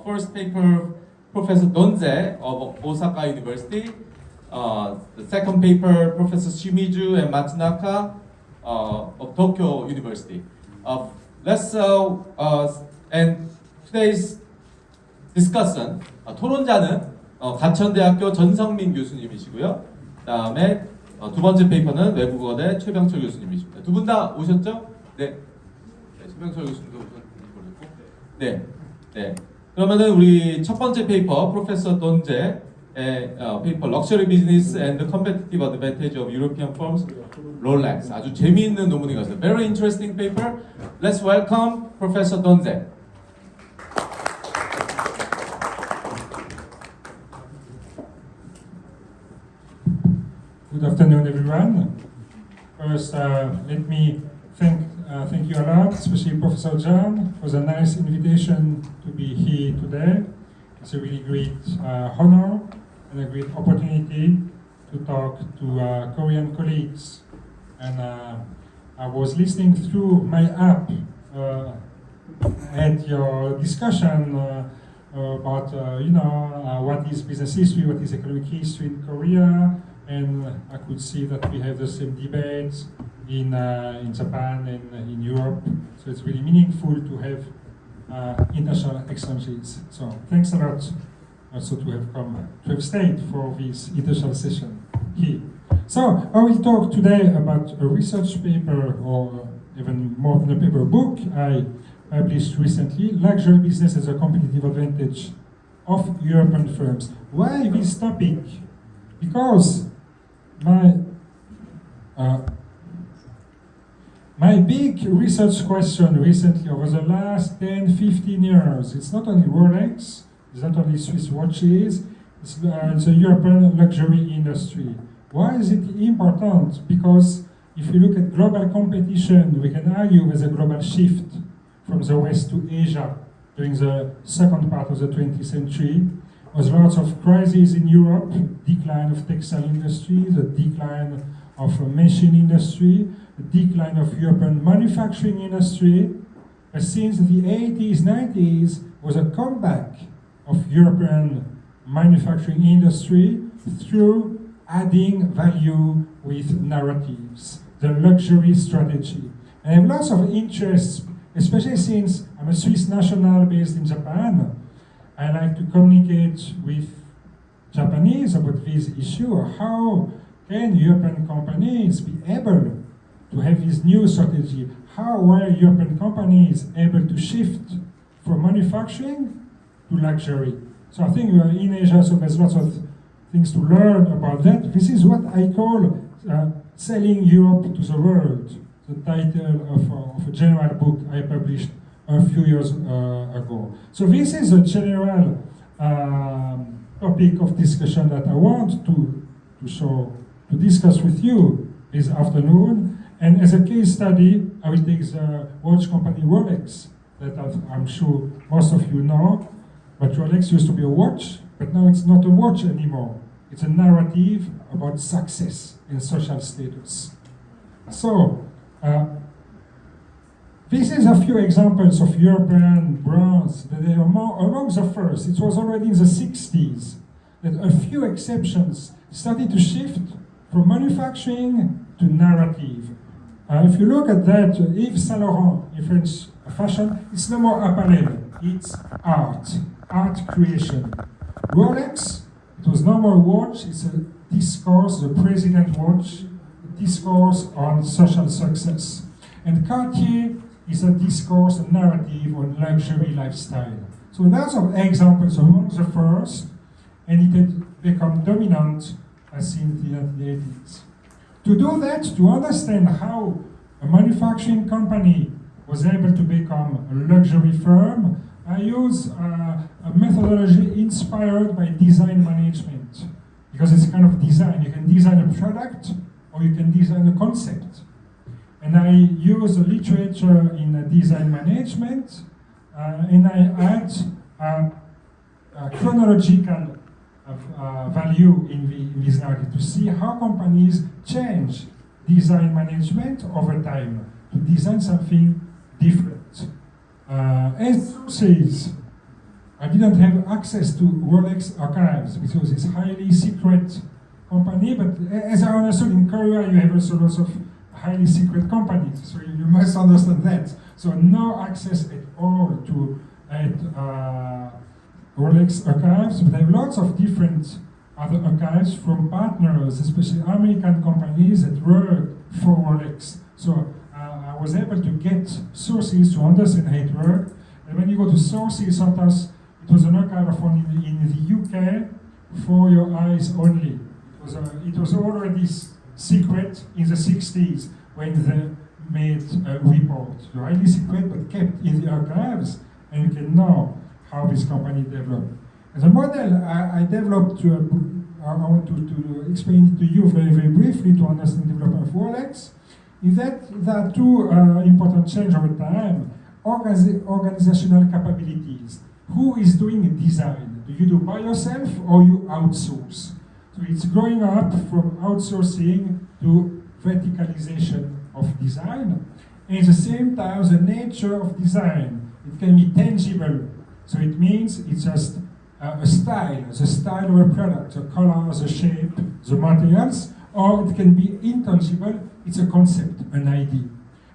first paper, Professor Donzé of Osaka University. The second paper, Professor Shimizu and Matsunaka of Tokyo University. And today's discussion, 토론자는 가천대학교 전성민 교수님이시고요. 그다음에 두 번째 페이퍼는 외국어대 최병철 교수님이십니다. 두 분 다 오셨죠? 네. 최병철 교수님도 오셨는지 모르겠고. 네. 네. 그러면은 우리 첫 번째 페이퍼, 프로페서 돈제의 페이퍼 Luxury Business and the Competitive Advantage of European Firms, Rolex. 아주 재미있는 논문이 갔어요. Very interesting paper. Let's welcome Professor Donzé. Good afternoon, everyone. First, let me thank you a lot, especially Professor John, for the nice invitation to be here today. It's a really great honor and a great opportunity to talk to Korean colleagues. And I was listening through my app at your discussion about what is business history, what is economic history in Korea. And I could see that we have the same debates in Japan and in Europe. So it's really meaningful to have international exchanges. So thanks a lot also to have stayed for this international session here. So I will talk today about a research paper, or even more than a paper, book I published recently, Luxury Business as a Competitive Advantage of European Firms. Why this topic? Because my big research question recently over the last 10-15 years, it's not only Rolex, it's not only Swiss watches, it's the European luxury industry. Why is it important? Because if you look at global competition, we can argue there's a global shift from the West to Asia during the second part of the 20th century. There was lots of crises in Europe, decline of textile industry, the decline of machine industry, the decline of European manufacturing industry. But since the 80s, 90s was a comeback of European manufacturing industry through adding value with narratives, the luxury strategy. And I have lots of interests, especially since I'm a Swiss national based in Japan. I like to communicate with Japanese about this issue. How can European companies be able to have this new strategy? How were European companies able to shift from manufacturing to luxury? So I think we are in Asia, so there's lots of things to learn about that. This is what I call Selling Europe to the World, the title of a general book I published a few years ago. So this is a general topic of discussion that I want to discuss with you this afternoon. And as a case study, I will take the watch company Rolex, that I'm sure most of you know. But Rolex used to be a watch, but now it's not a watch anymore. It's a narrative about success and social status. So, this is a few examples of European brands that they are among the first. It was already in the 60s that a few exceptions started to shift from manufacturing to narrative. If you look at that, Yves Saint Laurent in French fashion, it's no more apparel, it's art creation. Rolex, it was no more watch, it's a discourse, the president watch, a discourse on social success. And Cartier is a discourse, a narrative on luxury lifestyle. So lots of examples among the first, and it had become dominant since the 1980s. To do that, to understand how a manufacturing company was able to become a luxury firm, I use a methodology inspired by design management. Because it's a kind of design. You can design a product, or you can design a concept. And I use the literature in design management, and I add a chronological value in this narrative to see how companies change design management over time to design something different. As sources, I didn't have access to Rolex archives because it's highly secret company, but as I understood in Korea, you have also lots of highly secret companies, so you must understand that. So no access at all to Rolex archives, but I have lots of different other archives from partners, especially American companies that work for Rolex. So I was able to get sources to understand how it worked. And when you go to sources, sometimes it was an archive found in the UK for your eyes only. It was already secret in the 60s when they made a report. So highly secret, but kept in the archives, and you can know how this company developed. And the model I developed, I want to explain it to you very, very briefly to understand the development of Rolex, is that there are two important changes over time. Organizational capabilities. Who is doing design? Do you do by yourself or you outsource? So it's growing up from outsourcing to verticalization of design. And at the same time, the nature of design, it can be tangible. So it means it's just a style, the style of a product, the color, the shape, the materials, or it can be intangible, it's a concept, an idea.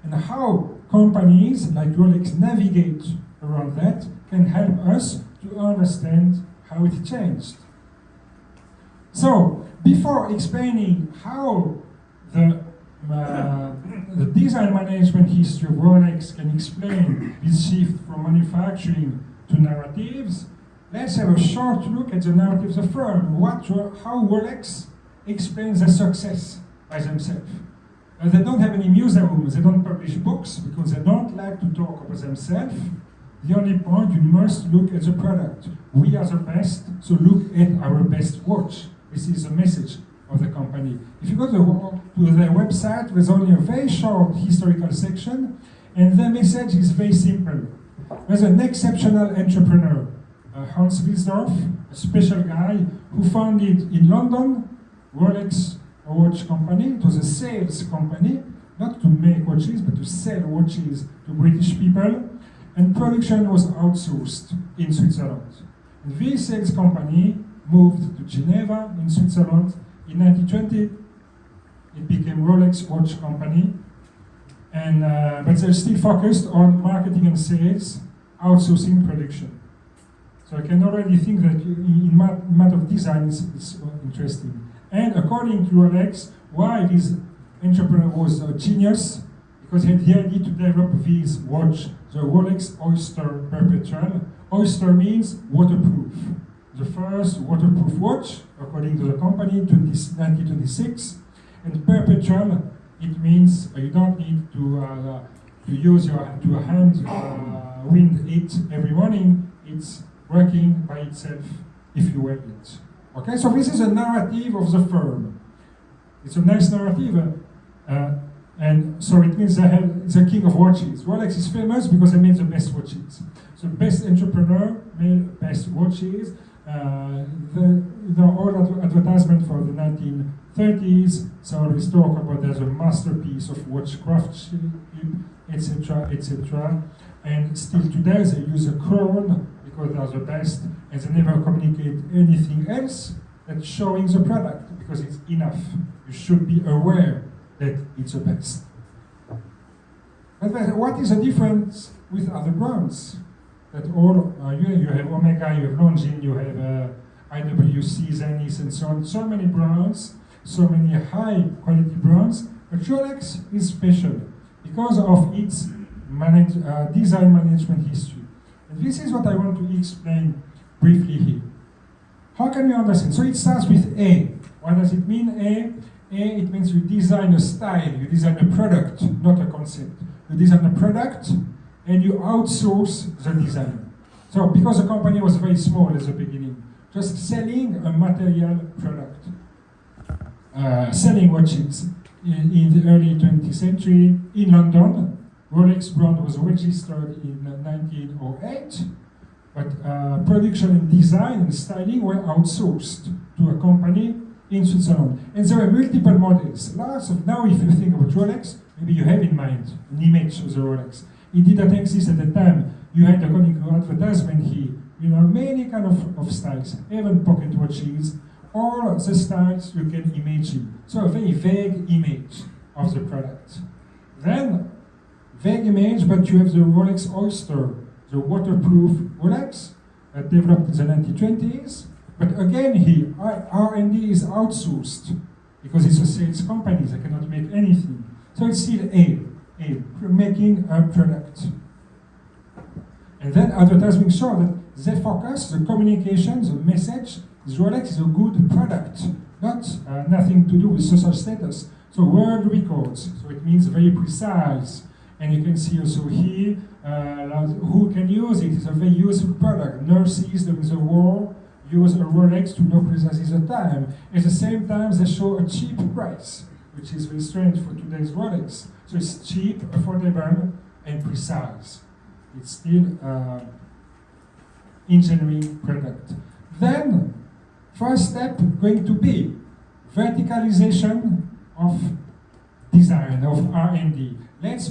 And how companies like Rolex navigate around that can help us to understand how it changed. So, before explaining how the design management history of Rolex can explain this shift from manufacturing to narratives, let's have a short look at the narratives of the firm. How Rolex explains their success by themselves. They don't have any museums, they don't publish books because they don't like to talk about themselves. The only point, you must look at the product. We are the best, so look at our best watch. This is the message of the company. If you go to their website, there's only a very short historical section, and the message is very simple. There's an exceptional entrepreneur, Hans Wilsdorf, a special guy who founded in London Rolex, a watch company. It was a sales company, not to make watches, but to sell watches to British people. And production was outsourced in Switzerland. And this sales company moved to Geneva in Switzerland. In 1920, it became Rolex Watch Company. And, but they're still focused on marketing and sales, outsourcing production. So I can already think that in matter of design, it's interesting. And according to Rolex, why this entrepreneur was a genius? Because he had the idea to develop this watch, the Rolex Oyster Perpetual. Oyster means waterproof. The first waterproof watch, according to the company, 1926. And perpetual, it means you don't need to use your hand wind it every morning. It's working by itself if you wear it. Okay, so this is a narrative of the firm. It's a nice narrative, and so it means it's a king of watches. Rolex is famous because they made the best watches. So best entrepreneur made best watches. All advertisement for the 1930s, so always talk about there's a masterpiece of watch craftsmanship, etc., etc. And still today they use a crown because they're the best, and they never communicate anything else than showing the product because it's enough. You should be aware that it's the best. But what is the difference with other brands? That all you have Omega, you have Longines, you have IWC, Zenith, and so on. So many brands, so many high quality brands. But Rolex is special because of its design management history. And this is what I want to explain briefly here. How can we understand? So it starts with A. What does it mean, A? A, it means you design a style, you design a product, not a concept. You design a product, and you outsource the design. So because the company was very small at the beginning, just selling a material product. Selling watches. In the early 20th century, in London, Rolex brand was registered in 1908, but production and design and styling were outsourced to a company in Switzerland. And there were multiple models. Now if you think about Rolex, maybe you have in mind an image of the Rolex. It didn't exist at the time. You had, according to advertisement here, you know, many kind of styles, even pocket watches, all the styles you can imagine. So a very vague image of the product. Then, vague image, but you have the Rolex Oyster, the waterproof Rolex, developed in the 1920s. But again here, R&D is outsourced because it's a sales company, they cannot make anything. So it's still making a product. And then advertising show that they focus the communication, the message, this Rolex is a good product, not nothing to do with social status. So world records, so it means very precise. And you can see also here who can use it. It's a very useful product. Nurses during the war use a Rolex to know precisely the time. At the same time, they show a cheap price, which is very strange for today's Rolex. So it's cheap, affordable, and precise. It's still engineering product. Then, first step going to be verticalization of design, of R&D. Let's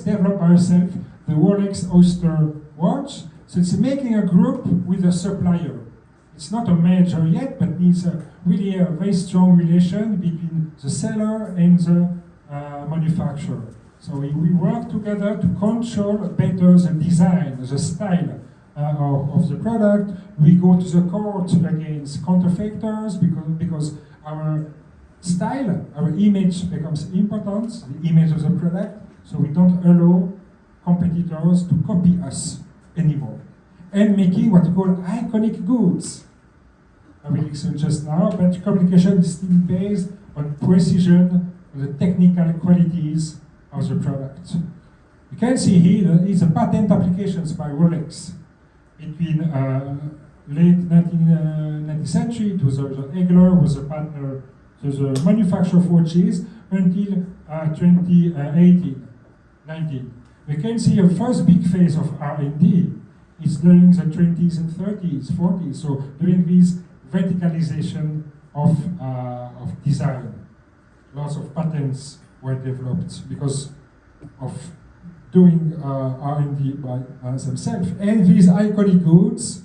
develop ourselves the Rolex Oyster watch. So it's making a group with a supplier. It's not a major yet, but needs really a very strong relation between the seller and the manufacturer. So we work together to control better the design, the style of the product. We go to the court against counterfeiters because our style, our image becomes important, the image of the product, so we don't allow competitors to copy us anymore. And making what we call iconic goods. I will explain just now, but communication is still based on precision, on the technical qualities of the product. You can see here that it's a patent applications by Rolex. Between late 19th century, it was Egler was a partner to the manufacturer of watches until 2018, 19. We can see a first big phase of R&D. It's during the 20s and 30s, 40s, so during this verticalization of design. Lots of patents were developed because of doing R&D by themselves. And these iconic goods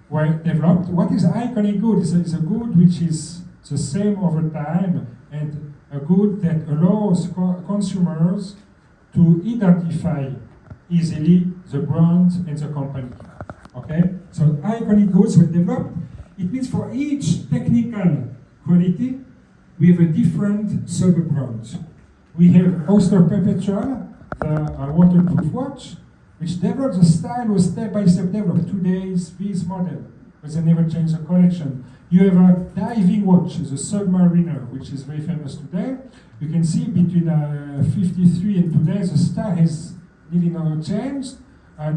were developed. What is iconic good? It's a good which is the same over time and a good that allows consumers to identify easily the brand and the company. Okay? So iconic goods were developed. It means for each technical quality, we have a different sub-brand. We have Oyster Perpetual, the waterproof watch, which developed the style was step by step developed. Today's this model, but they never changed the collection. You have a diving watch, the Submariner, which is very famous today. You can see between 53 and today, the style has nearly never changed.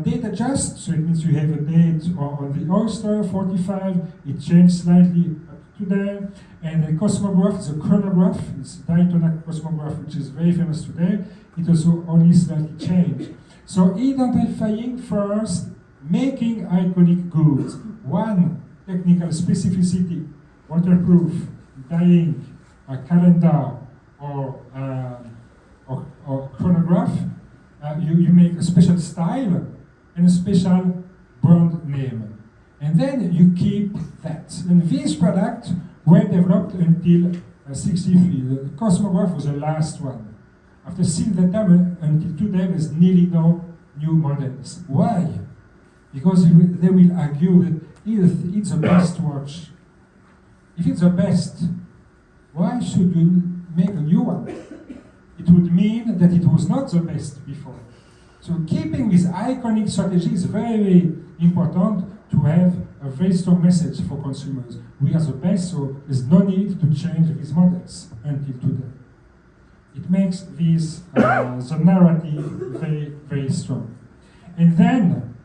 Date adjust, so it means you have a date on the Oyster 45, it changed slightly today. And the cosmograph is a chronograph, it's Daytona cosmograph, which is very famous today. It also only slightly changed. So identifying first, making iconic goods. One, technical specificity, waterproof, dyeing, a calendar, or chronograph. You make a special style and a special brand name. And then you keep that. And these products were developed until 63. The cosmograph was the last one. After since that time until today, there's nearly no new models. Why? Because they will argue that it's the best watch. If it's the best, why should you make a new one? It would mean that it was not the best before. So keeping this iconic strategy is very important to have a very strong message for consumers. We are the best, so there's no need to change these models until today. It makes this the narrative very, very strong. And then,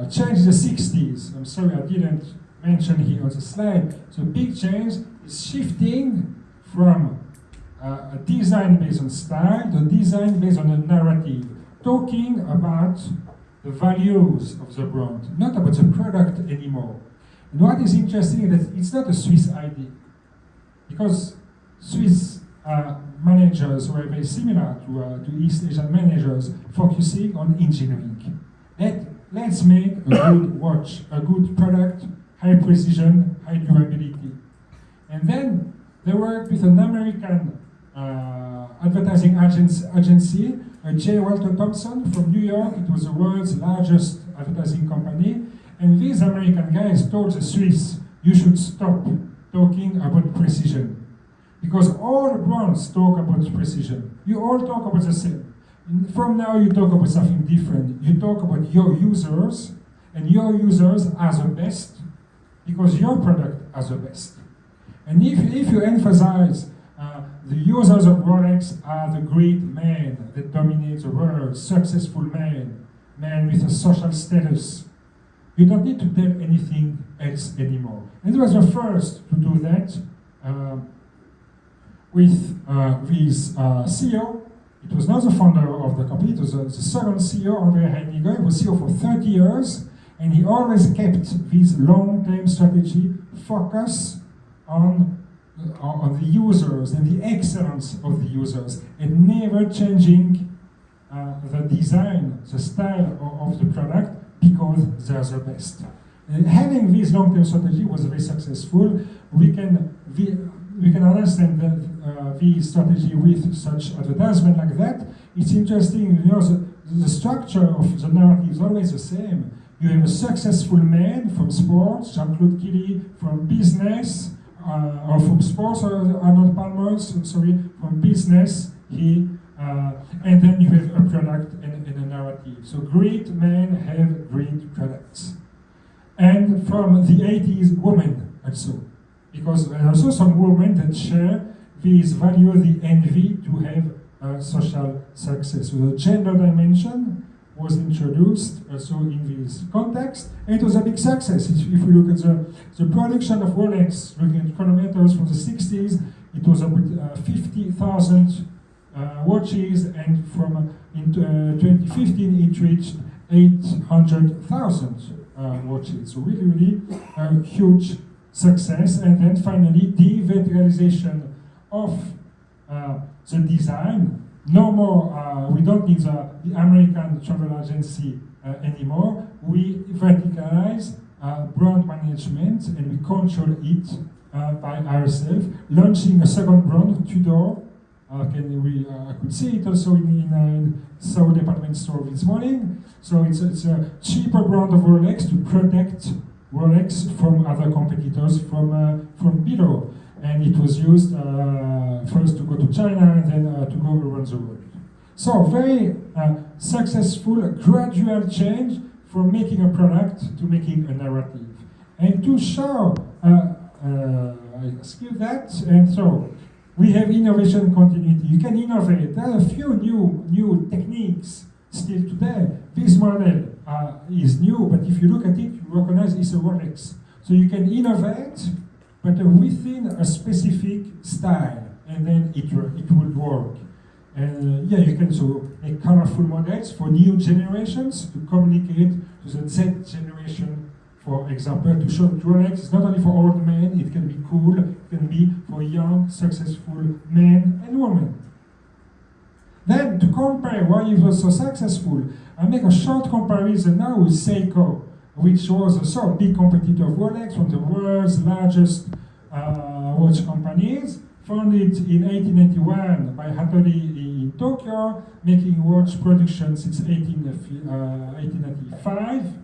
change the 60s. I'm sorry I didn't mention here on the slide. So big change is shifting from a design based on style to design based on a narrative. Talking about the values of the brand, not about the product anymore. And what is interesting is that it's not a Swiss idea, because Swiss managers were very similar to East Asian managers, focusing on engineering. let's make a good watch, a good product, high precision, high durability. And then they worked with an American advertising agency, J. Walter Thompson from New York. It was the world's largest advertising company. And these American guys told the Swiss, you should stop talking about precision. Because all brands talk about precision. You all talk about the same. From now you talk about something different. You talk about your users, and your users are the best because your product are the best. And if you emphasize the users of Rolex are the great men that dominate the world, successful men with a social status, you don't need to tell anything else anymore. And it was the first to do that with his CEO. It was not the founder of the company, it was the second CEO, Andre Heiniger. He was CEO for 30 years, and he always kept this long-term strategy focus on the users and the excellence of the users, and never changing the design, the style of the product, because they're the best. And having this long-term strategy was very successful. We can understand that the strategy with such advertisement like that. It's interesting, you know, the structure of the narrative is always the same. You have a successful man from sports, Jean-Claude Killy, from business, or from sports, Arnold Palmer, sorry, from business, and then you have a product and a narrative. So great men have great products. And from the 80s, women also. Because there are also some women that share this value, the envy to have social success. So the gender dimension was introduced also in this context, and it was a big success. If we look at the production of Rolex, looking at chronometers from the 60s, it was about 50,000 watches, and in 2015 it reached 800,000 watches. So really a huge success. And then finally, the verticalization of the design. No more, we don't need the American travel agency anymore. We verticalize brand management, and we control it by ourselves, launching a second brand, Tudor. I could see it also in Seoul department store this morning. So it's a cheaper brand of Rolex to protect Rolex from other competitors from below. And it was used first to go to China and then to go around the world. So very successful, gradual change from making a product to making a narrative. And to show, I skip that, and so we have innovation continuity. You can innovate. There are a few new techniques still today. This model is new, but if you look at it, you recognize it's a Rolex. So you can innovate, but within a specific style, and then it will work. And you can so make colorful models for new generations to communicate to the Z generation, for example, to show that Rolex is not only for old men, it can be cool, it can be for young, successful men and women. Then, to compare why it was so successful, I make a short comparison now with Seiko, which was also a big competitor of Rolex, one of the world's largest watch companies, founded in 1881 by Hattori in Tokyo, making watch production since 1895.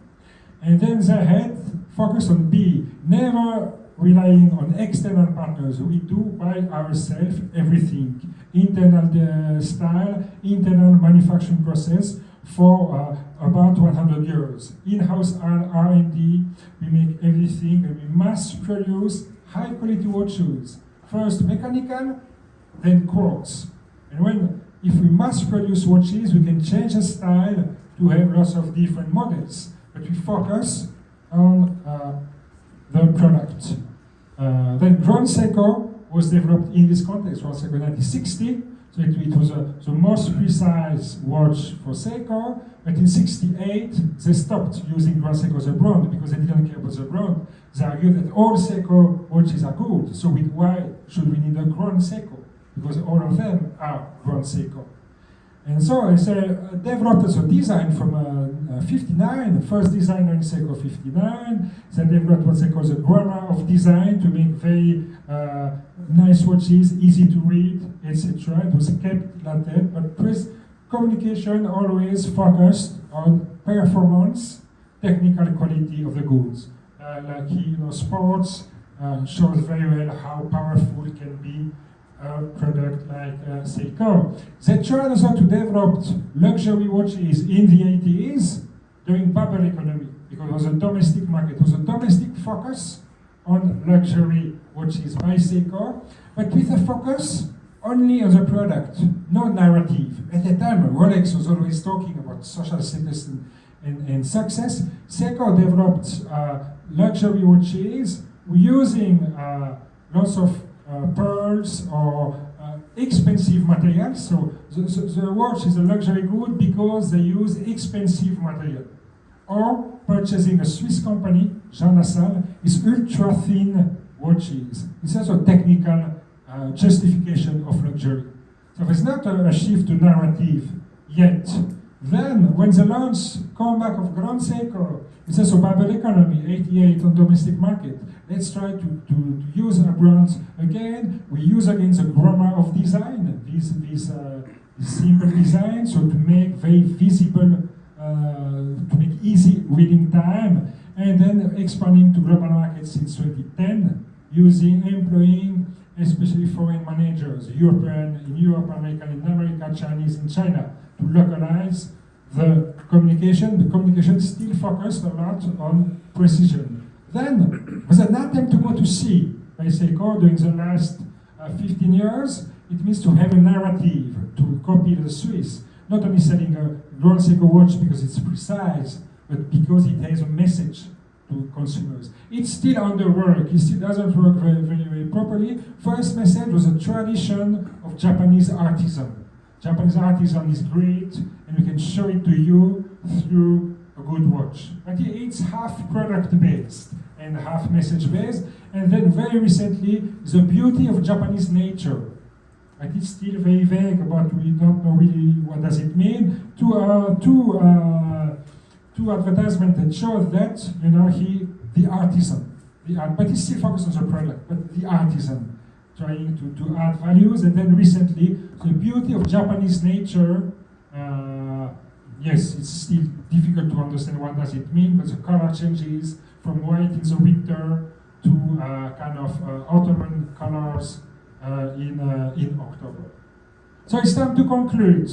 And then they had focused on B, never relying on external partners. We do by ourselves everything. Internal style, internal manufacturing process for about 100 years. In-house R&D, we make everything, and we mass produce high quality watches. First mechanical, then quartz. And if we mass produce watches, we can change the style to have lots of different models. But we focus on the product. Then Grand Seiko was developed in this context, Grand Seiko 1960. So it was the most precise watch for Seiko. But in 68, they stopped using Grand Seiko as a brand because they didn't care about the brand. They argued that all Seiko watches are good. So why should we need a Grand Seiko? Because all of them are Grand Seiko. And so I say, developed a design from 59, first designer in Seiko 59. They developed what they call the grammar of design to make very nice watches, easy to read, etc. It was kept like that, but with communication always focused on performance, technical quality of the goods. Like sports shows very well how powerful can be a product like Seiko. They tried also to develop luxury watches in the 80s during bubble economy, because it was a domestic market. It was a domestic focus on luxury watches by Seiko, but with a focus only on the product, no narrative. At the time, Rolex was always talking about social status and success. Seiko developed luxury watches using lots of pearls or expensive materials. So the watch is a luxury good because they use expensive material. Or purchasing a Swiss company, Jean Lassalle, is ultra thin watches. It's also technical justification of luxury. So there's not a shift to narrative yet. Then, when the launch comeback of Grand Seiko, it's also bubble economy, 88 on domestic market. Let's try to use our brands again. We use again the grammar of design, this simple design, so to make very visible, to make easy reading time, and then expanding to global markets since 2010, employing especially foreign managers, European in Europe, American in America, Chinese in China, to localize the communication. The communication still focused a lot on precision. Then was an attempt to go to sea by Seiko during the last 15 years. It means to have a narrative, to copy the Swiss, not only selling a Grand Seiko watch because it's precise, but because it has a message to consumers. It's still under work. It still doesn't work very properly. First message was a tradition of Japanese artisan. Japanese artisan is great, and we can show it to you through a good watch. But it's half product-based and half message-based. And then very recently, the beauty of Japanese nature. But it's still very vague about, we don't know really what does it mean. Two advertisements that show that, the artisan, but he's still focused on the product, but the artisan, trying to add values. And then recently, the beauty of Japanese nature, yes, it's still difficult to understand what does it mean, but the color changes from white in the winter to kind of autumn colors in October. So it's time to conclude.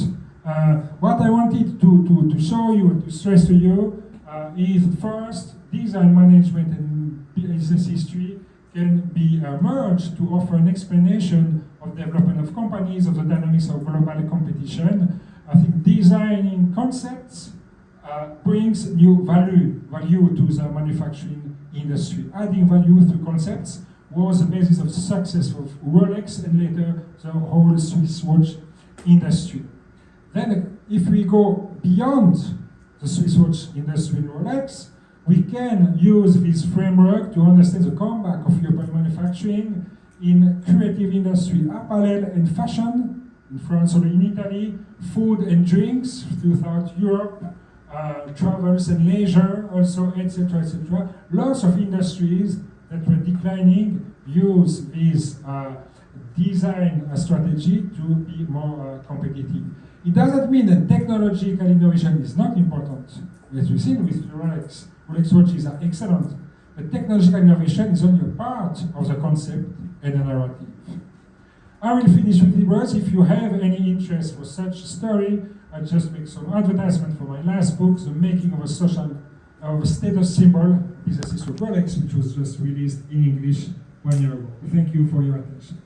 What I wanted to show you and to stress to you is first, design management and business history can be merged to offer an explanation of development of companies, of the dynamics of global competition. I think designing concepts brings new value to the manufacturing industry. Adding value through concepts was the basis of the success of Rolex and later the whole Swiss watch industry. Then, if we go beyond the Swiss watch industry in Rolex, we can use this framework to understand the comeback of European manufacturing in creative industry, apparel and fashion, in France or in Italy, food and drinks throughout Europe, travels and leisure also, etc., etc. Lots of industries that were declining use this design strategy to be more competitive. It doesn't mean that technological innovation is not important. As we've seen with Rolex, Rolex watches are excellent, but technological innovation is only a part of the concept and the narrative. I will finish with the words. If you have any interest for such a story, I'll just make some advertisement for my last book, The Making of a Status Symbol, Business History of Rolex, which was just released in English 1 year ago. Thank you for your attention.